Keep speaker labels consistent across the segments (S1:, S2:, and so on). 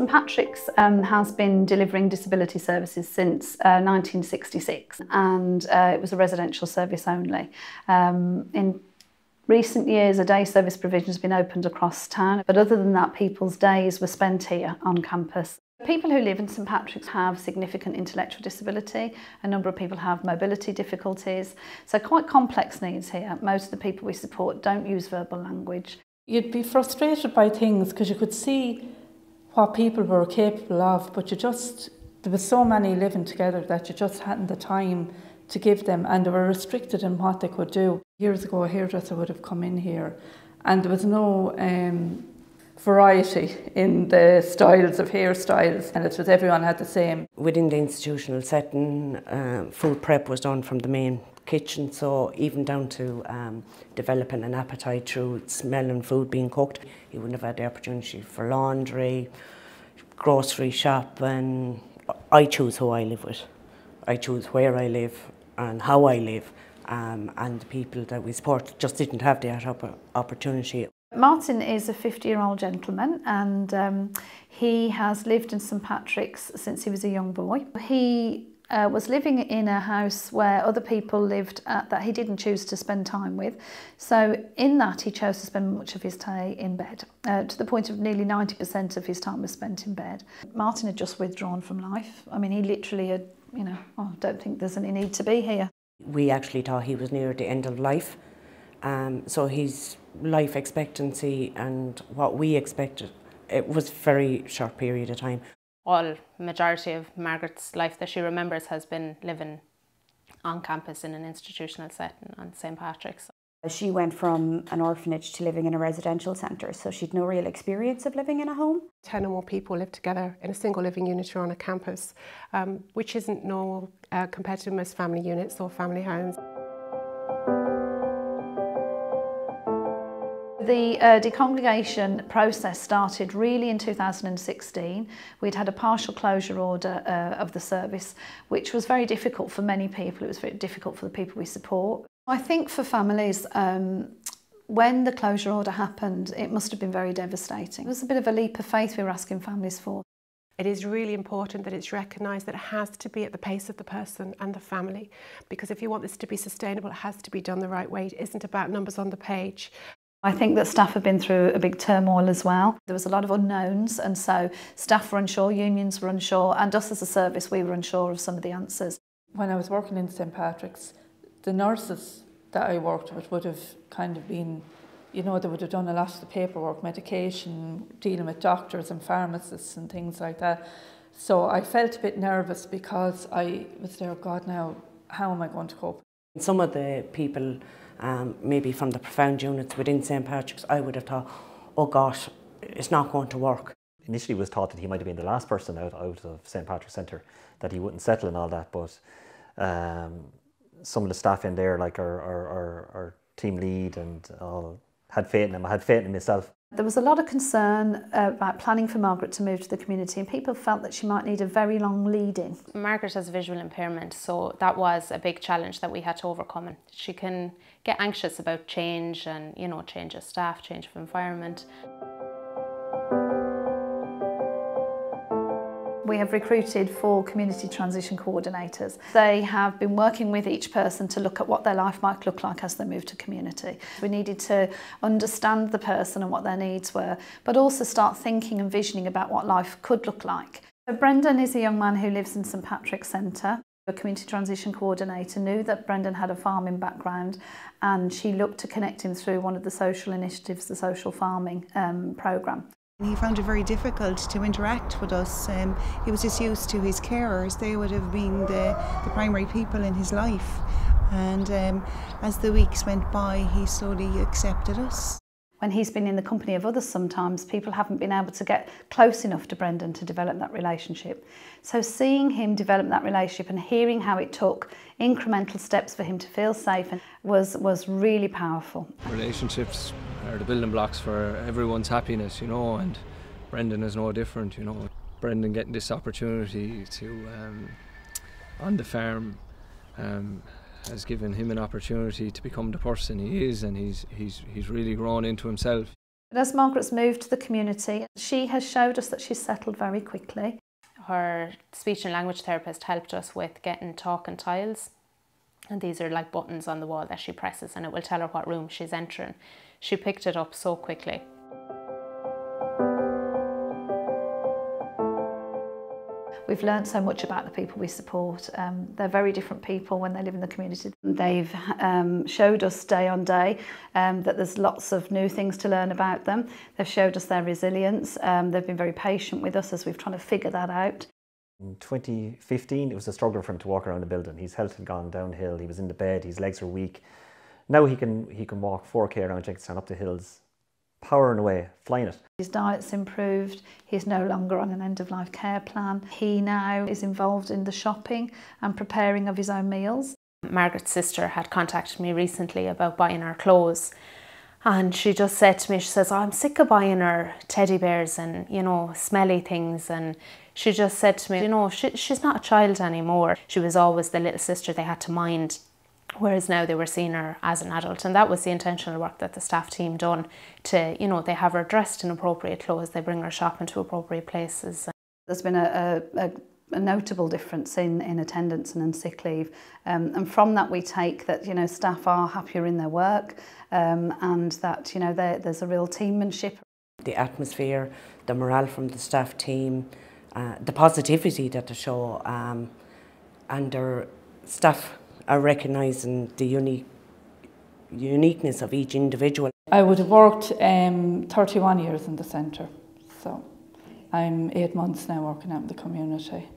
S1: St Patrick's has been delivering disability services since 1966, and it was a residential service only. In recent years, a day service provision has been opened across town, but other than that, people's days were spent here on campus. People who live in St Patrick's have significant intellectual disability. A number of people have mobility difficulties, so quite complex needs here. Most of the people we support don't use verbal language.
S2: You'd be frustrated by things because you could see what people were capable of, but there was so many living together that you just hadn't the time to give them, and they were restricted in what they could do. Years ago, a hairdresser would have come in here and there was no variety in the styles of hairstyles, and it was everyone had the same.
S3: Within the institutional setting, food prep was done from the main kitchen, so even down to developing an appetite through smelling food being cooked. You wouldn't have had the opportunity for laundry, grocery shopping. I choose who I live with. I choose where I live and how I live, and the people that we support just didn't have that opportunity.
S1: Martin is a 50-year-old gentleman, and he has lived in St Patrick's since he was a young boy. He was living in a house where other people lived that he didn't choose to spend time with. So in that, he chose to spend much of his day in bed, to the point of nearly 90% of his time was spent in bed. Martin had just withdrawn from life. I mean, he literally had, I don't think there's any need to be here.
S3: We actually thought he was near the end of life. So his life expectancy and what we expected, it was a very short period of time.
S4: Majority of Margaret's life that she remembers has been living on campus in an institutional setting on St Patrick's.
S5: She went from an orphanage to living in a residential centre, so she'd no real experience of living in a home.
S6: 10 or more people live together in a single living unit or on a campus, which isn't normal compared to most family units or family homes.
S1: The decongregation process started really in 2016. We'd had a partial closure order of the service, which was very difficult for many people. It was very difficult for the people we support. I think for families, when the closure order happened, it must have been very devastating. It was a bit of a leap of faith we were asking families for.
S6: It is really important that it's recognised that it has to be at the pace of the person and the family, because if you want this to be sustainable, it has to be done the right way. It isn't about numbers on the page.
S1: I think that staff have been through a big turmoil as well. There was a lot of unknowns, and so staff were unsure, unions were unsure, and us as a service, we were unsure of some of the answers.
S2: When I was working in St Patrick's, the nurses that I worked with would have kind of been, they would have done a lot of the paperwork, medication, dealing with doctors and pharmacists and things like that. So I felt a bit nervous because I was there, God, now, how am I going to cope?
S3: Some of the people, maybe from the profound units within St Patrick's, I would have thought, oh gosh, it's not going to work.
S7: Initially it was thought that he might have been the last person out of St Patrick's Centre, that he wouldn't settle and all that, but some of the staff in there, like our team lead and all, had faith in him. I had faith in myself.
S1: There was a lot of concern about planning for Margaret to move to the community, and people felt that she might need a very long lead-in.
S4: Margaret has visual impairment, so that was a big challenge that we had to overcome. And she can get anxious about change and, change of staff, change of environment.
S1: We have recruited 4 community transition coordinators. They have been working with each person to look at what their life might look like as they move to community. We needed to understand the person and what their needs were, but also start thinking and visioning about what life could look like. So Brendan is a young man who lives in St Patrick's Centre. A community transition coordinator knew that Brendan had a farming background, and she looked to connect him through one of the social initiatives, the social farming programme.
S8: He found it very difficult to interact with us. He was just used to his carers. They would have been the primary people in his life. And as the weeks went by, he slowly accepted us.
S1: When he's been in the company of others sometimes, people haven't been able to get close enough to Brendan to develop that relationship. So seeing him develop that relationship and hearing how it took incremental steps for him to feel safe was really powerful.
S9: Relationships are the building blocks for everyone's happiness, and Brendan is no different, Brendan getting this opportunity to on the farm has given him an opportunity to become the person he is, and he's really grown into himself.
S1: As Margaret's moved to the community, she has showed us that she's settled very quickly.
S4: Her speech and language therapist helped us with getting talking tiles. And these are like buttons on the wall that she presses and it will tell her what room she's entering. She picked it up so quickly.
S1: We've learned so much about the people we support. They're very different people when they live in the community. They've showed us day on day that there's lots of new things to learn about them. They've showed us their resilience. They've been very patient with us as we've tried to figure that out.
S7: In 2015, it was a struggle for him to walk around the building. His health had gone downhill. He was in the bed. His legs were weak. Now he can walk 4K around Jenkinstown up the hills, powering away, flying it.
S1: His diet's improved. He's no longer on an end-of-life care plan. He now is involved in the shopping and preparing of his own meals.
S4: Margaret's sister had contacted me recently about buying her clothes. And she just said to me, she says, oh, I'm sick of buying her teddy bears and, you know, smelly things. And she just said to me, you know, she's not a child anymore. She was always the little sister they had to mind, whereas now they were seeing her as an adult. And that was the intentional work that the staff team done to, you know, they have her dressed in appropriate clothes, they bring her shopping to appropriate places.
S1: There's been a notable difference in attendance and in sick leave. And from that we take that, you know, staff are happier in their work and that, you know, there's a real teammanship.
S3: The atmosphere, the morale from the staff team, the positivity that they show, and their staff are recognising the uniqueness of each individual.
S2: I would have worked 31 years in the centre, so I'm 8 months now working out in the community.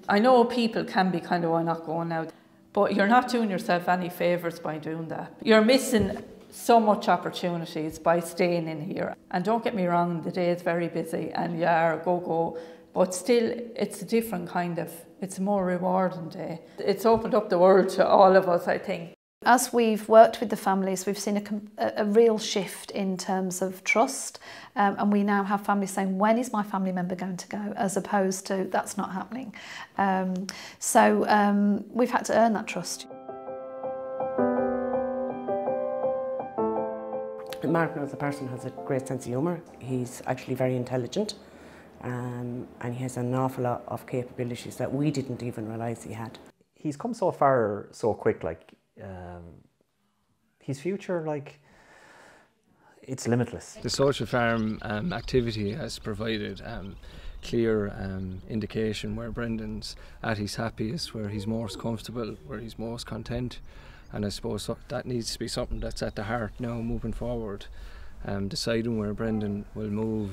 S2: I know people can be kind of, why not going now? But you're not doing yourself any favours by doing that. You're missing so much opportunities by staying in here. And don't get me wrong, the day is very busy and you are go. But still, it's a different kind of, it's a more rewarding day. It's opened up the world to all of us, I think.
S1: As we've worked with the families, we've seen a real shift in terms of trust, and we now have families saying, when is my family member going to go, as opposed to, that's not happening. So we've had to earn that trust.
S3: Mark, as a person, has a great sense of humour. He's actually very intelligent, and he has an awful lot of capabilities that we didn't even realise he had.
S7: He's come so far so quick, like, his future, like, it's limitless.
S9: The social farm activity has provided clear indication where Brendan's at his happiest, where he's most comfortable, where he's most content, and I suppose that needs to be something that's at the heart now moving forward, deciding where Brendan will move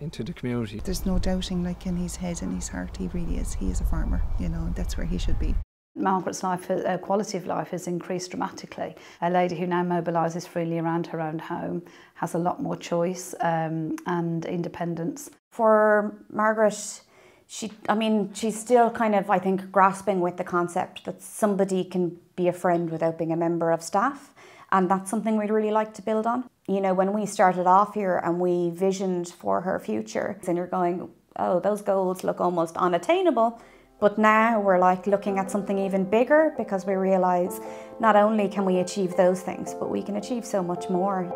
S9: into the community.
S8: There's no doubting, like, in his head and his heart, he really is. He is a farmer, you know, and that's where he should be.
S1: Margaret's life, quality of life has increased dramatically. A lady who now mobilises freely around her own home has a lot more choice and independence.
S5: For Margaret, she's still kind of, I think, grasping with the concept that somebody can be a friend without being a member of staff, and that's something we'd really like to build on. You know, when we started off here and we visioned for her future, and you're going, oh, those goals look almost unattainable. But now we're like looking at something even bigger, because we realise not only can we achieve those things, but we can achieve so much more.